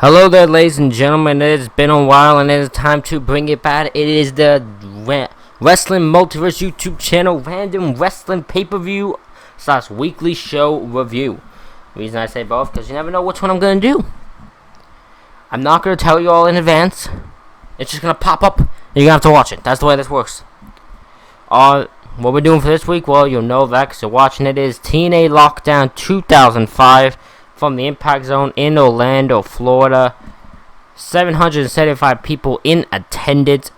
Hello there, ladies and gentlemen. It has been a while, and it is time to bring it back. It is the Wrestling Multiverse YouTube channel, random wrestling pay-per-view / weekly show review. The reason I say both, because you never know which one I'm going to do. I'm not going to tell you all in advance. It's just going to pop up, and you're going to have to watch it. That's the way this works. What we're doing for this week, well, you'll know that because you're watching it, is TNA Lockdown 2005. From the Impact Zone in Orlando, Florida. 775 people in attendance.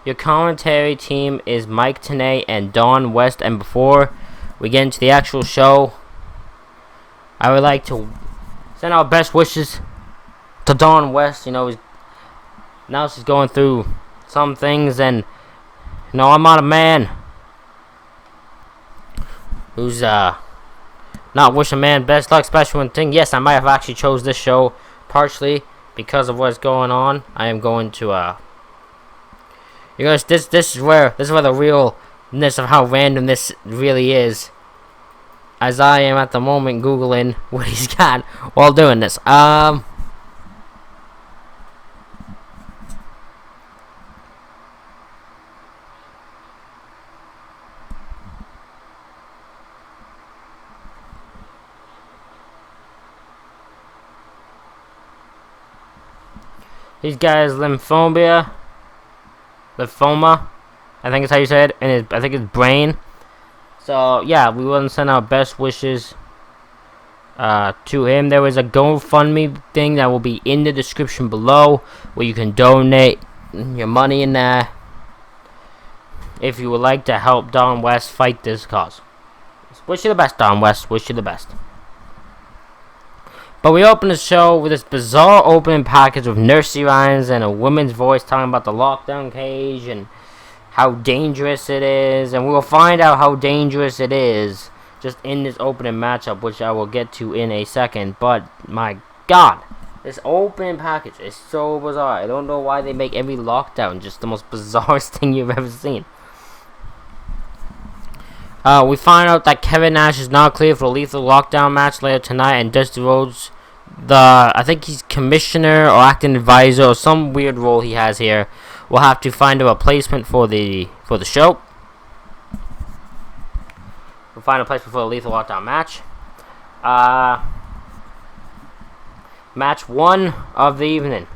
Your commentary team is Mike Tenay and Don West. And before we get into the actual show, I would like to send our best wishes to Don West. You know, now she's going through some things, and I'm not a man who's not wish a man best luck, especially when yes, I might have actually chose this show partially because of what's going on. I am going to this is where the realness of how random this really is, as I am at the moment googling what he's got while doing this. These guys lymphoma, I think is how you say it, and I think it's brain. So yeah, we want to send our best wishes to him. There is a GoFundMe thing that will be in the description below, where you can donate your money in there if you would like to help Don West fight this cause. Wish you the best, Don West. Wish you the best. But we open the show with this bizarre opening package with nursery rhymes and a woman's voice talking about the lockdown cage and how dangerous it is. And we will find out how dangerous it is just in this opening matchup, which I will get to in a second. But my God, this opening package is so bizarre. I don't know why they make every lockdown just the most bizarrest thing you've ever seen. We find out that Kevin Nash is now clear for a lethal lockdown match later tonight, and Dusty Rhodes, I think he's commissioner or acting advisor or some weird role he has here, will have to find a replacement for the show. We'll find a replacement for the lethal lockdown match. Match 1 of the evening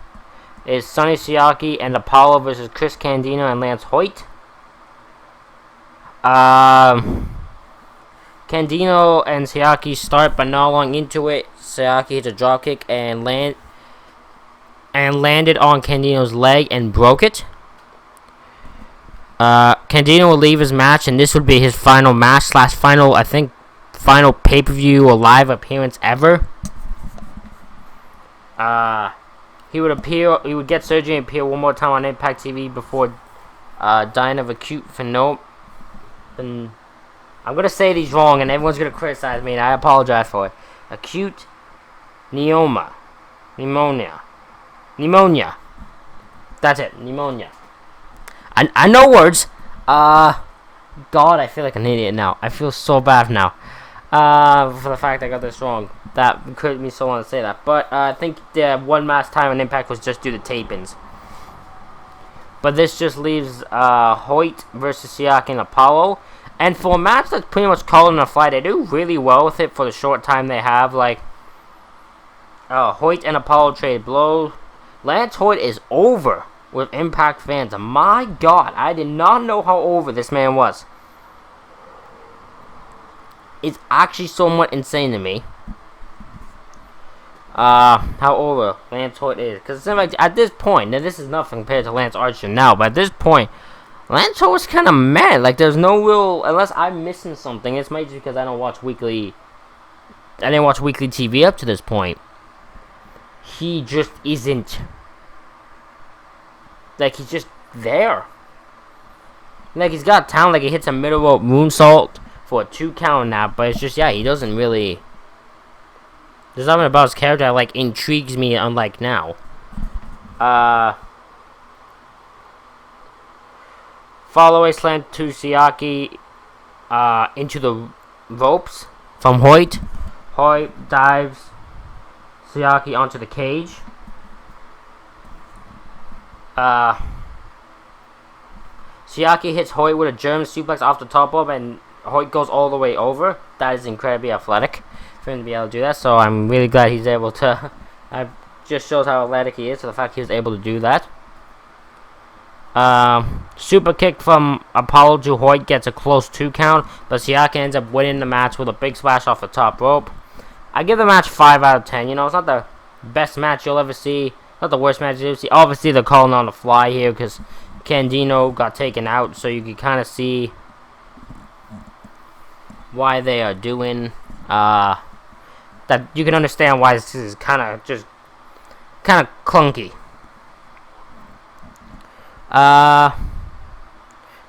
is Sonny Siaki and Apollo versus Chris Candido and Lance Hoyt. Candido and Siaki start, but not long into it, Siaki hits a dropkick and landed on Candido's leg and broke it. Candido will leave his match, and this would be his final match / final pay-per-view or live appearance ever. He would get surgery and appear one more time on Impact TV before dying of acute and I'm going to say these wrong, and everyone's going to criticize me, and I apologize for it. Acute pneumonia. That's it, pneumonia. I know words. God, I feel like an idiot now. I feel so bad now. For the fact I got this wrong. That could me so long to say that. But I think the one last time on Impact was just due to tapings. But this just leaves Hoyt versus Siaki and Apollo. And for a match that's pretty much called on the fly, they do really well with it for the short time they have. Like, Hoyt and Apollo trade blows. Lance Hoyt is over with Impact fans. My God, I did not know how over this man was. It's actually somewhat insane to me. How over Lance Hoyt is. Because it seems like at this point, now this is nothing compared to Lance Archer now, but at this point, Lance Hoyt was kind of mad. Like, there's no real, unless I'm missing something. It's maybe because I didn't watch weekly TV up to this point. He just isn't. Like, he's just there. Like, he's got talent. Like, he hits a middle rope moonsault for a 2 count now. But it's just, he doesn't really. There's something about his character that, like, intrigues me, unlike now. Follow-away slam to Siaki into the ropes from Hoyt. Hoyt dives Siaki onto the cage. Uh, Siaki hits Hoyt with a German suplex off the top rope, and Hoyt goes all the way over. That is incredibly athletic for him to be able to do that. So I'm really glad he's able to. It just shows how athletic he is. So the fact he was able to do that. Super kick from Apollo to Hoyt gets a close 2 count, but Siaki ends up winning the match with a big splash off the top rope. I give the match 5 out of 10. You know, it's not the best match you'll ever see. Not the worst match you'll ever see. Obviously, they're calling on the fly here because Candido got taken out, so you can kind of see why they are doing that. You can understand why this is kind of clunky.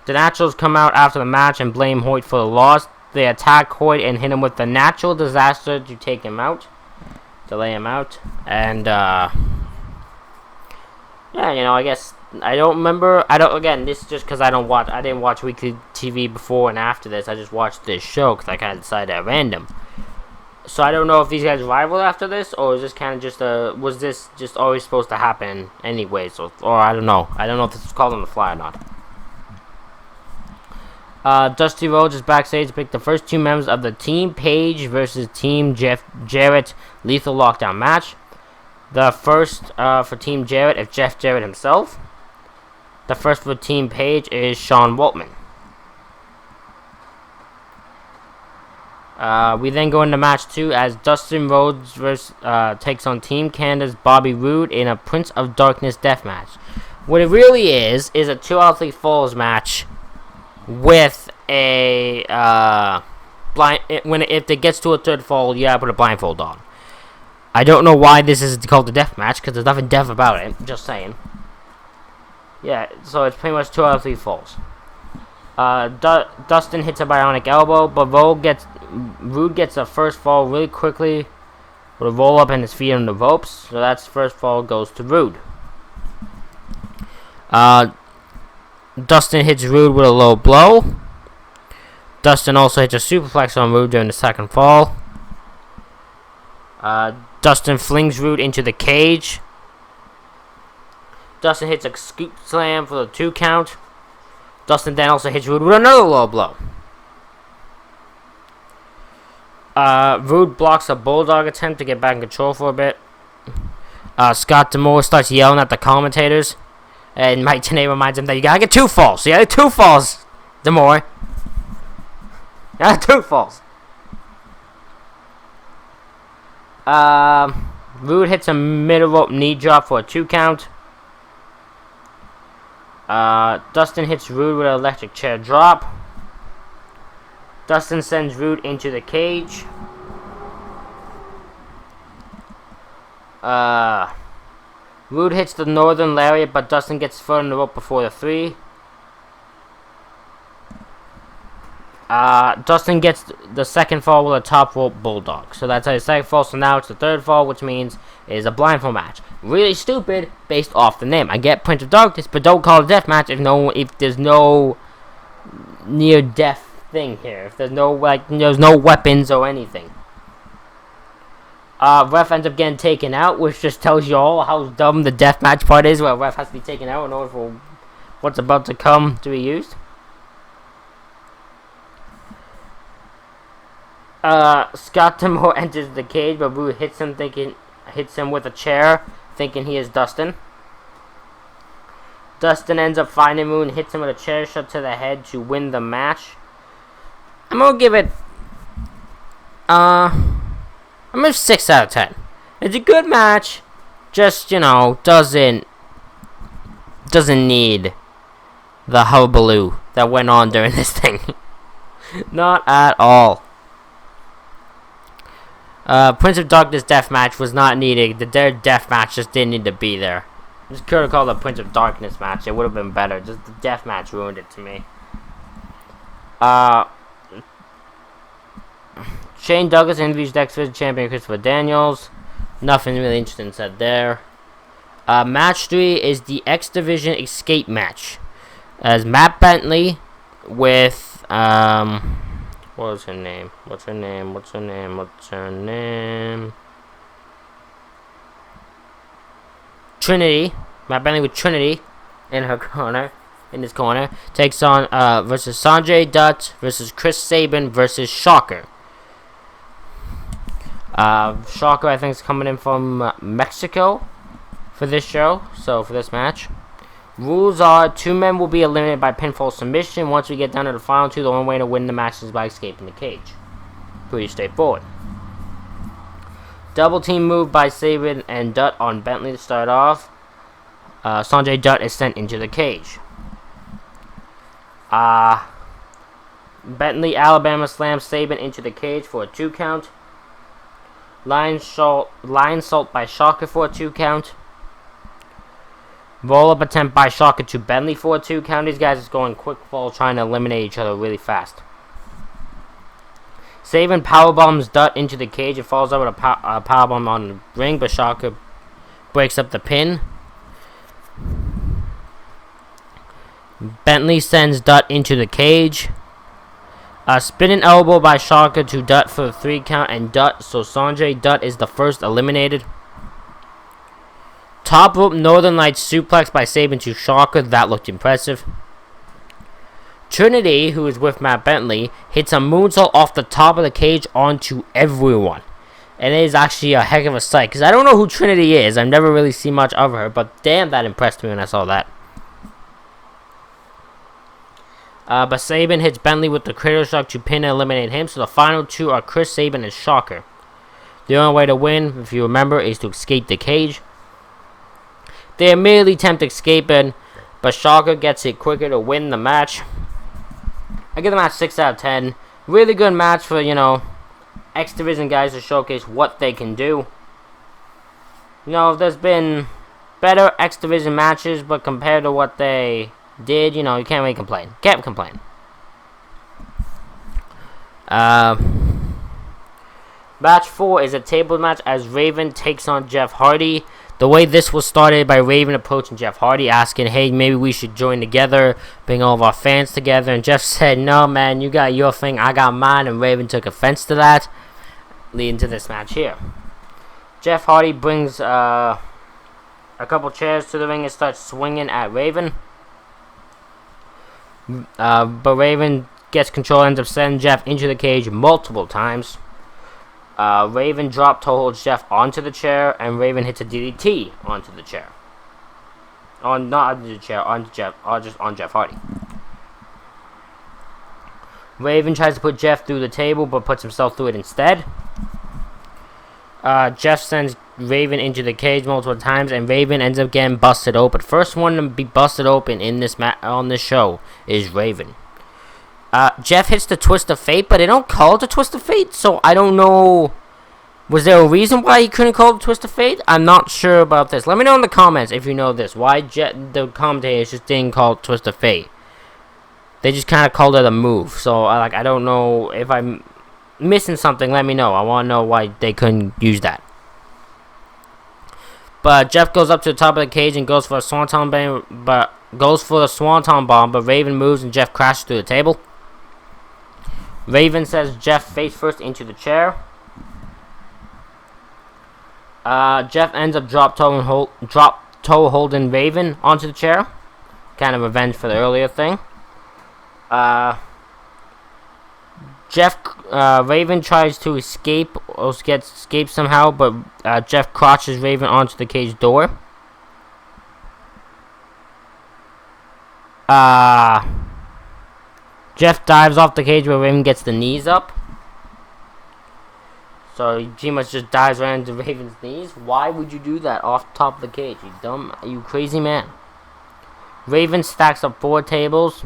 The Naturals come out after the match and blame Hoyt for the loss. They attack Hoyt and hit him with the natural disaster to take him out, to lay him out. And yeah, you know, I guess I don't remember. Again, this is just because I didn't watch weekly TV before and after this. I just watched this show because I kind of decided at random. So I don't know if these guys rivaled after this, or is this kind of just was this just always supposed to happen anyway? So, or I don't know. I don't know if this is called on the fly or not. Dusty Rhodes is backstage to pick the first 2 members of the Team Page versus Team Jeff Jarrett Lethal Lockdown match. The first for Team Jarrett is Jeff Jarrett himself. The first for Team Page is Sean Waltman. We then go into match 2 as Dustin Rhodes takes on Team Canada's Bobby Roode in a Prince of Darkness death match. What it really is a 2 out of 3 falls match with a if it gets to a 3rd fall, you gotta put a blindfold on. I don't know why this is called the death match because there's nothing death about it. Just saying. Yeah, so it's pretty much 2 out of 3 falls. Dustin hits a bionic elbow, but Roode gets a first fall really quickly with a roll up and his feet on the ropes. So that's first fall goes to Roode. Dustin hits Roode with a low blow. Dustin also hits a superplex on Roode during the 2nd fall. Dustin flings Roode into the cage. Dustin hits a scoop slam for the 2 count. Dustin then also hits Roode with another low blow. Roode blocks a bulldog attempt to get back in control for a bit. Scott D'Amore starts yelling at the commentators. And Mike Tenay reminds him that you gotta get 2 falls. So you gotta get 2 falls, D'Amore. You gotta get 2 falls. Roode hits a middle rope knee drop for a 2 count. Dustin hits Roode with an electric chair drop. Dustin sends Roode into the cage. Roode hits the northern lariat, but Dustin gets his foot in the rope before the 3. Dustin gets the 2nd fall with a top rope bulldog. So that's his 2nd fall. So now it's the 3rd fall, which means it is a blindfold match. Really stupid based off the name. I get Prince of Darkness, but don't call it a death match if there's no near death thing here. If there's no there's no weapons or anything. Ref ends up getting taken out, which just tells you all how dumb the deathmatch part is, where ref has to be taken out in order for what's about to come to be used. Scott D'Amore enters the cage, but Roode hits him with a chair, thinking he is Dustin. Dustin ends up finding Roode and hits him with a chair shot to the head to win the match. I'm gonna give it I'm gonna 6 out of 10. It's a good match, just, you know, doesn't need the hullabaloo that went on during this thing. Not at all. Prince of Darkness death match was not needed. Their death match just didn't need to be there. Just could have called it a Prince of Darkness match. It would have been better. Just the death match ruined it to me. Shane Douglas interviews X Division champion Christopher Daniels. Nothing really interesting said there. Match 3 is the X Division escape match. As Matt Bentley with what's her name? Trinity. Matt Bentley with Trinity in his corner, takes on versus Sanjay Dutt versus Chris Sabin versus Shocker. Shocker, I think, is coming in from Mexico for this show. So for this match, rules are 2 men will be eliminated by pinfall submission. Once we get down to the final 2, the only way to win the match is by escaping the cage. Pretty straightforward. Double team move by Sabin and Dutt on Bentley to start off. Sanjay Dutt is sent into the cage. Bentley Alabama slams Sabin into the cage for a 2 count. Lion salt by Shocker for a 2 count. Roll up attempt by Shocker to Bentley for a 2 count. These guys is going quick fall, trying to eliminate each other really fast. Sabin powerbombs Dutt into the cage and falls over a powerbomb on the ring, but Shocker breaks up the pin. Bentley sends Dutt into the cage. A spinning elbow by Shocker to Dutt for a 3 count, and Sanjay Dutt is the first eliminated. Top rope Northern Lights suplex by Sabin to Shocker. That looked impressive. Trinity, who is with Matt Bentley, hits a moonsault off the top of the cage onto everyone. And it is actually a heck of a sight, because I don't know who Trinity is. I've never really seen much of her, but damn, that impressed me when I saw that. But Sabin hits Bentley with the Cradle Shock to pin and eliminate him, so the final 2 are Chris Sabin and Shocker. The only way to win, if you remember, is to escape the cage. They immediately attempt escaping, but Shocker gets it quicker to win the match. I give the match 6 out of 10. Really good match for, X Division guys to showcase what they can do. There's been better X Division matches, but compared to what they did, you can't really complain. Can't complain. Match 4 is a table match as Raven takes on Jeff Hardy. The way this was started by Raven approaching Jeff Hardy, asking, hey, maybe we should join together, bring all of our fans together. And Jeff said, no, man, you got your thing, I got mine. And Raven took offense to that, leading to this match here. Jeff Hardy brings a couple chairs to the ring and starts swinging at Raven. But Raven gets control, ends up sending Jeff into the cage multiple times. Raven drop toe holds Jeff onto the chair, and Raven hits a DDT onto the chair. Not onto the chair, onto Jeff, just on Jeff Hardy. Raven tries to put Jeff through the table, but puts himself through it instead. Jeff sends Raven into the cage multiple times, and Raven ends up getting busted open. First one to be busted open in this on this show is Raven. Jeff hits the Twist of Fate, but they don't call it the Twist of Fate, so I don't know. Was there a reason why he couldn't call it the Twist of Fate? I'm not sure about this. Let me know in the comments if you know this. Why the commentators just didn't call it Twist of Fate. They just kind of called it a move. So, I don't know if I'm missing something. Let me know. I want to know why they couldn't use that. But Jeff goes up to the top of the cage and goes for a Swanton bomb, but Raven moves and Jeff crashes through the table. Raven says Jeff face first into the chair. Jeff ends up drop toe holding Raven onto the chair. Kind of revenge for the earlier thing. Raven tries to escape or escape somehow, but Jeff crotches Raven onto the cage door. Jeff dives off the cage where Raven gets the knees up. So he pretty much just dives right into Raven's knees. Why would you do that off the top of the cage? You crazy man. Raven stacks up 4 tables.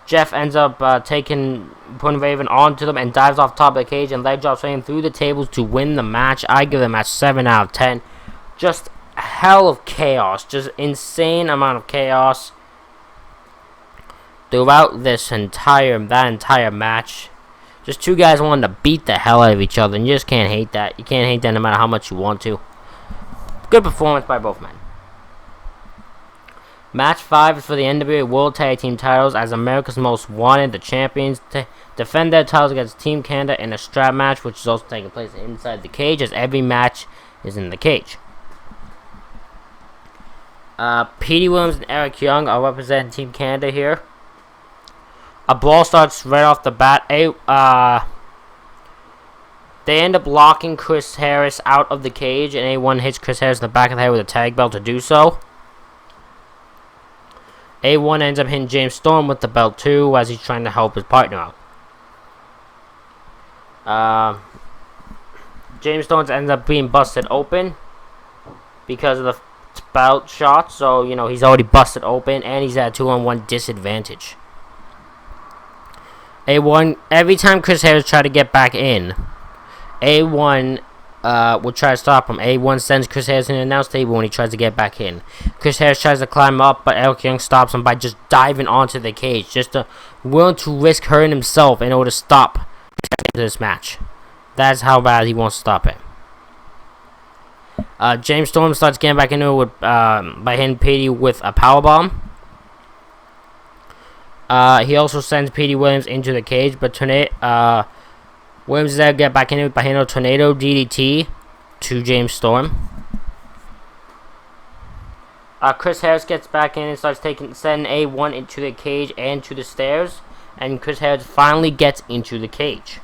Jeff ends up putting Raven onto them and dives off the top of the cage and leg drops Raven through the tables to win the match. I give the match 7 out of 10. Just hell of chaos. Just insane amount of chaos throughout that entire match. Just 2 guys wanting to beat the hell out of each other, and you just can't hate that. You can't hate that no matter how much you want to. Good performance by both men. Match 5 is for the NWA World Tag Team titles, as America's Most Wanted, the champions, defend their titles against Team Canada in a strap match, which is also taking place inside the cage, as every match is in the cage. Petey Williams and Eric Young are representing Team Canada here. A brawl starts right off the bat. They end up locking Chris Harris out of the cage, and A1 hits Chris Harris in the back of the head with a tag belt to do so. A1 ends up hitting James Storm with the belt too, as he's trying to help his partner out. James Storm ends up being busted open because of the belt shot, so he's already busted open, and he's at a 2-on-1 disadvantage. A1, every time Chris Harris tried to get back in, A1 will try to stop him. A1 sends Chris Harris in an announce table when he tries to get back in. Chris Harris tries to climb up, but Eric Young stops him by just diving onto the cage, willing to risk hurting himself in order to stop this match. That's how bad he wants to stop it. James Storm starts getting back into it by hitting Petey with a powerbomb. He also sends Petey Williams into the cage, but Williams is there to get back into it by hitting a tornado DDT to James Storm. Chris Harris gets back in and starts sending A1 into the cage and to the stairs, and Chris Harris finally gets into the cage.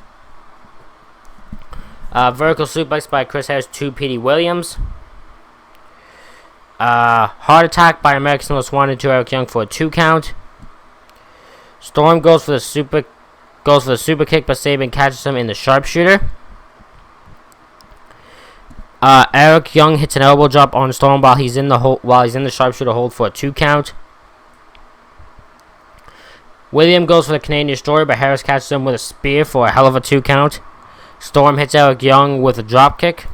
Vertical suplex by Chris Harris to Petey Williams. Heart attack by America's Most Wanted to Eric Young for a 2 count. Storm goes for the super kick, but Sabin catches him in the sharpshooter. Eric Young hits an elbow drop on Storm while he's in the sharpshooter hold for a 2 count. William goes for the Canadian Destroyer, but Harris catches him with a spear for a hell of a 2 count. Storm hits Eric Young with a drop kick.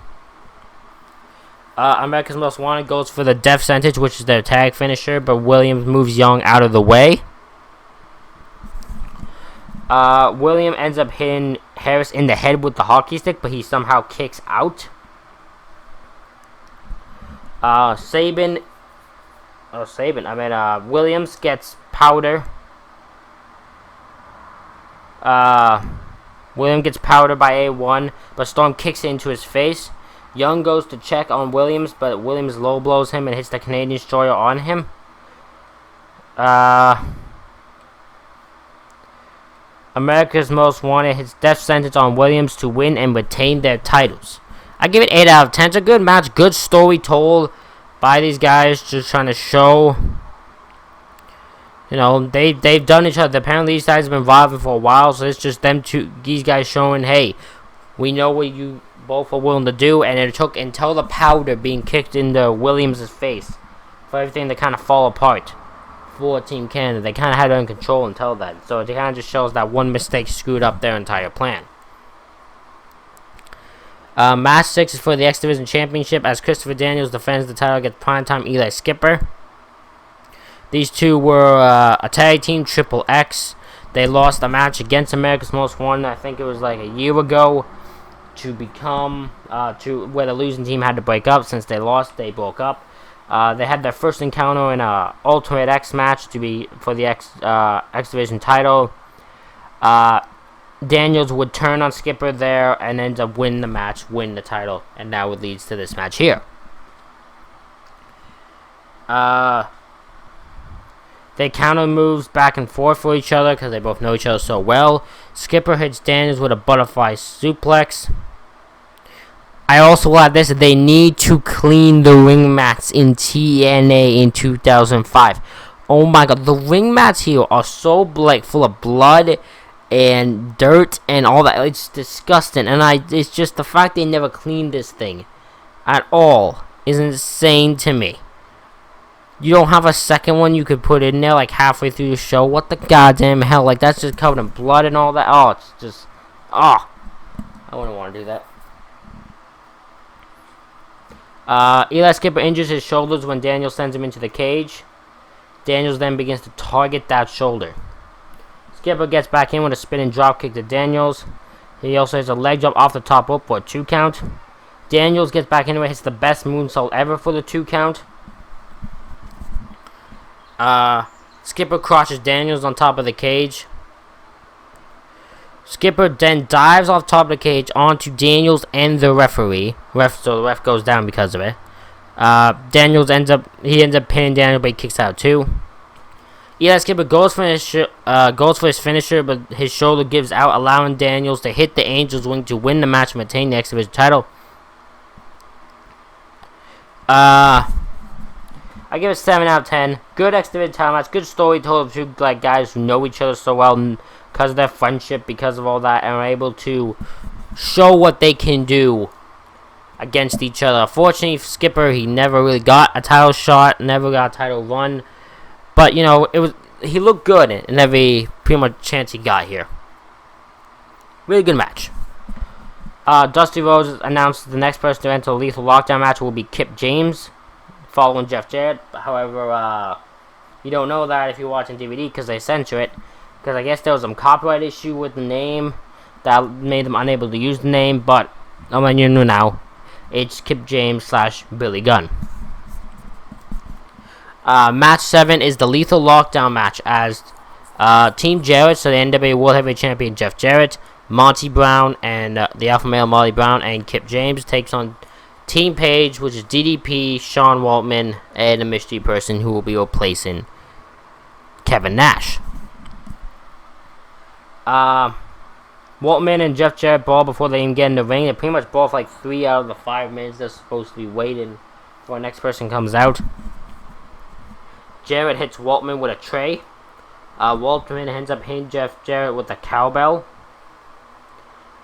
America's Most Wanted goes for the Death Sentence, which is their tag finisher, but Williams moves Young out of the way. William ends up hitting Harris in the head with the hockey stick, but he somehow kicks out. Williams gets powder. William gets powdered by A1, but Storm kicks it into his face. Young goes to check on Williams, but Williams low blows him and hits the Canadian Destroyer on him. America's Most Wanted hits Death Sentence on Williams to win and retain their titles. I give it 8 out of 10. It's a good match, good story told by these guys, just trying to show, they've done each other. Apparently these guys have been rivaling for a while, so it's just these guys showing, hey, we know what you both are willing to do, and it took until the powder being kicked into Williams' face for everything to kind of fall apart for Team Canada. They kind of had it under control until then, so it kind of just shows that one mistake screwed up their entire plan. Match 6 is for the X Division Championship as Christopher Daniels defends the title against Primetime Eli Skipper. These two were a tag team, Triple X. They lost a match against America's Most Wanted, I think it was like a year ago, to where the losing team had to break up. Since they lost, they broke up. They had their first encounter in a Ultimate X match for the X Division title. Daniels would turn on Skipper there and ends up winning the match, win the title, and now it leads to this match here. They counter moves back and forth for each other because they both know each other so well. Skipper hits Daniels with a butterfly suplex. I also add this: they need to clean the ring mats in TNA in 2005. Oh my god, the ring mats here are so full of blood and dirt and all that. It's disgusting, and it's just the fact they never cleaned this thing at all is insane to me. You don't have a second one you could put in there like halfway through the show? What the goddamn hell? Like, that's just covered in blood and all that. Oh, it's just, I wouldn't want to do that. Eli Skipper injures his shoulders when Daniels sends him into the cage. Daniels then begins to target that shoulder. Skipper gets back in with a spinning dropkick to Daniels. He also has a leg drop off the top rope for a 2 count. Daniels gets back into it, hits the best moonsault ever for the 2 count. Skipper crushes Daniels on top of the cage. Skipper then dives off top of the cage onto Daniels and the referee. So the ref goes down because of it. Daniels ends up pinning Daniel, but he kicks out too. Eli Skipper goes for his finisher, but his shoulder gives out, allowing Daniels to hit the Angel's wing to win the match and maintain the X Division title. I give it 7 out of 10. Good X Division title match. Good story told of two guys who know each other so well because of their friendship, because of all that, and are able to show what they can do against each other. Unfortunately, Skipper, he never really got a title shot, never got a title run. But, you know, he looked good in every pretty much chance he got here. Really good match. Dusty Rhodes announced the next person to enter the Lethal Lockdown match will be Kip James, following Jeff Jarrett. However, you don't know that if you're watching DVD because they censor it. Because I guess there was some copyright issue with the name that made them unable to use the name. But, I mean, you know now, it's Kip James / Billy Gunn. Match 7 is the Lethal Lockdown match as Team Jarrett, so the NWA World Heavyweight Champion Jeff Jarrett, Monty Brown, and the Alpha Male Marty Brown, and Kip James takes on Team Page, which is DDP, Sean Waltman, and a mystery person who will be replacing Kevin Nash. Waltman and Jeff Jarrett brawl before they even get in the ring. They pretty much brawl for like 3 out of the 5 minutes they're supposed to be waiting for the next person comes out. Jarrett hits Waltman with a tray. Waltman ends up hitting Jeff Jarrett with a cowbell.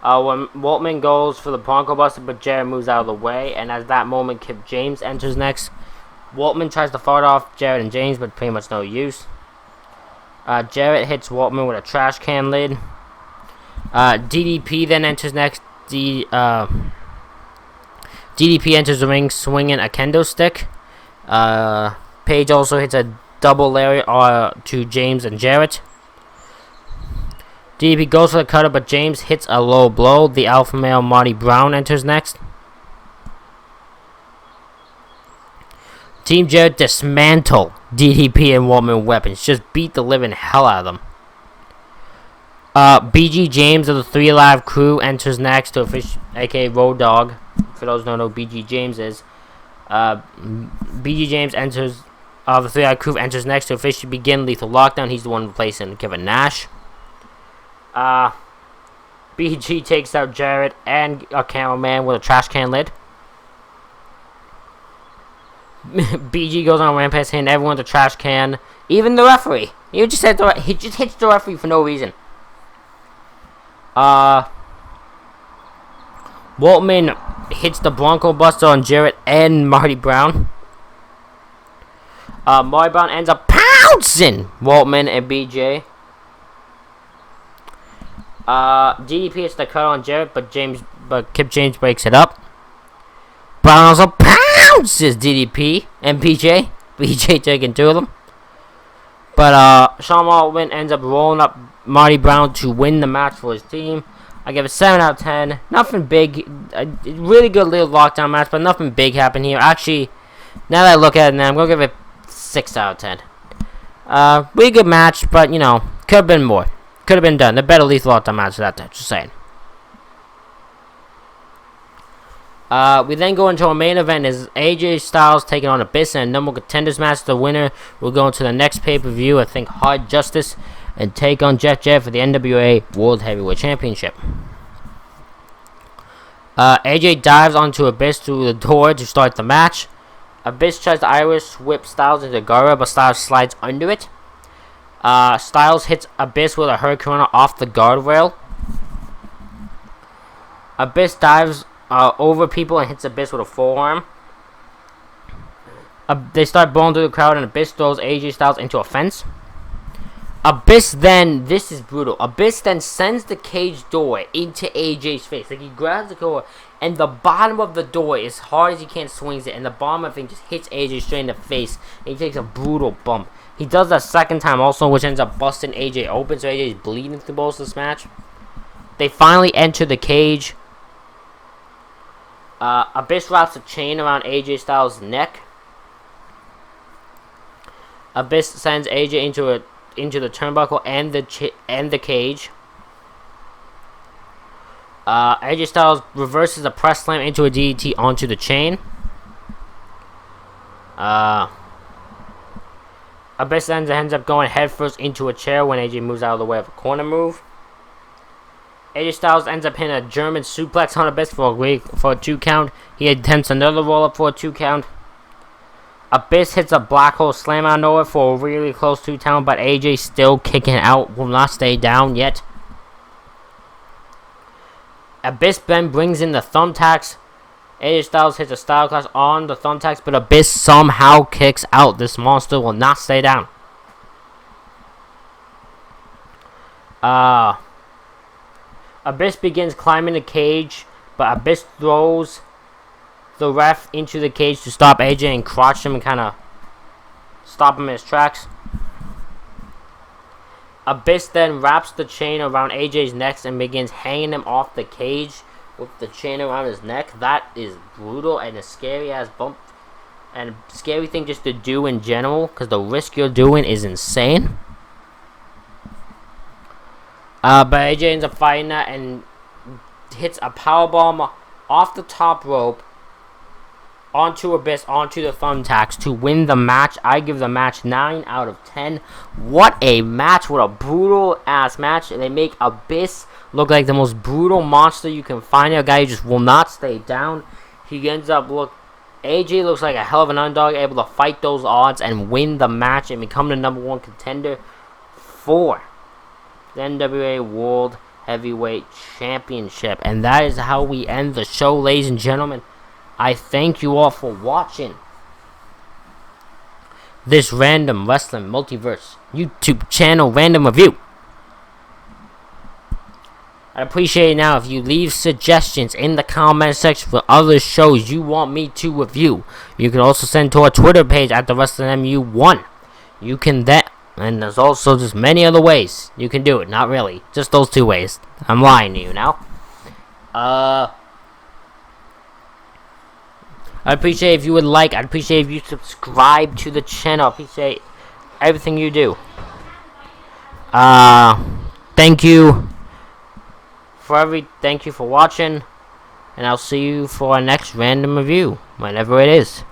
When Waltman goes for the Bronco Buster, but Jarrett moves out of the way, and at that moment, Kip James enters next. Waltman tries to fight off Jarrett and James, but pretty much no use. Jarrett hits Waltman with a trash can lid. DDP then enters next. DDP enters the ring swinging a kendo stick. Page also hits a double lariat to James and Jarrett. DDP goes for the cutter, but James hits a low blow. The Alpha Male Marty Brown enters next. Team Jarrett dismantle DDP and Waltman weapons. Just beat the living hell out of them. BG James of the 3 Alive crew enters next to official, aka Road Dogg. For those who don't know who BG James is. BG James enters... the 3 Alive crew enters next to officially begin Lethal Lockdown. He's the one replacing Kevin Nash. BG takes out Jarrett and a cameraman with a trash can lid. BG goes on a rampage hitting everyone with a trash can. Even the referee. He just hits the referee for no reason. Waltman hits the Bronco Buster on Jarrett and Marty Brown. Marty Brown ends up pouncing Waltman and BJ. DDP hits the cut on Jarrett, but Kip James breaks it up. Brown also pounces DDP and BJ. BJ taking 2 of them. But Sean Waltman ends up rolling up Marty Brown to win the match for his team. I give it 7 out of 10. Nothing big. Really good little lockdown match, but nothing big happened here. Actually, now that I look at it now, I'm going to give it 6 out of 10. Really good match, but, you know, could have been more. Could have been done. A better lethal lockdown match for that time. Just saying. We then go into our main event is AJ Styles taking on Abyss in a number contenders match. The winner will go into the next pay-per-view, I think Hard Justice, and take on Jeff Jarrett for the NWA World Heavyweight Championship. AJ dives onto Abyss through the door to start the match. Abyss tries to Irish whip Styles into Gara, but Styles slides under it. Styles hits Abyss with a Hurricane off the guardrail. Abyss dives over people and hits Abyss with a forearm. They start brawling through the crowd and Abyss throws AJ Styles into a fence. Abyss then, this is brutal, Abyss then sends the cage door into AJ's face. Like, he grabs the door and the bottom of the door, as hard as he can, swings it, and the bottom of the thing just hits AJ straight in the face, and he takes a brutal bump. He does that second time also, which ends up busting AJ open, so AJ is bleeding through most of this match. They finally enter the cage. Abyss wraps a chain around AJ Styles' neck. Abyss sends AJ into the turnbuckle and the cage. AJ Styles reverses a press slam into a DDT onto the chain. Abyss ends up going headfirst into a chair when AJ moves out of the way of a corner move. AJ Styles ends up hitting a German suplex on Abyss for a 2 count. He attempts another roll up for a 2 count. Abyss hits a black hole slam out of nowhere for a really close 2 count, but AJ still kicking out, will not stay down yet. Abyss then brings in the thumbtacks. AJ Styles hits a style clash on the thumbtacks, but Abyss somehow kicks out. This monster will not stay down. Abyss begins climbing the cage, but Abyss throws the ref into the cage to stop AJ and crotch him and kind of stop him in his tracks. Abyss then wraps the chain around AJ's neck and begins hanging him off the cage with the chain around his neck. That is brutal and a scary ass bump and a scary thing just to do in general, because the risk you're doing is insane. But AJ ends up fighting that and hits a powerbomb off the top rope onto Abyss, onto the thumbtacks to win the match. I give the match 9 out of 10. What a match. What a brutal ass match. And they make Abyss look like the most brutal monster you can find. A guy who just will not stay down. He ends up AJ looks like a hell of an underdog, able to fight those odds and win the match and become the #1 contender for the NWA World Heavyweight Championship. And that is how we end the show, ladies and gentlemen. I thank you all for watching this random Wrestling Multiverse YouTube channel random review. I'd appreciate it now if you leave suggestions in the comment section for other shows you want me to review. You can also send to our Twitter page at the WrestlingMU1. You can and there's also just many other ways you can do it. Not really, just those 2 ways. I'm lying to you now. I'd appreciate if you would like. I'd appreciate if you subscribe to the channel. I appreciate everything you do. Thank you for watching, and I'll see you for our next random review, whenever it is.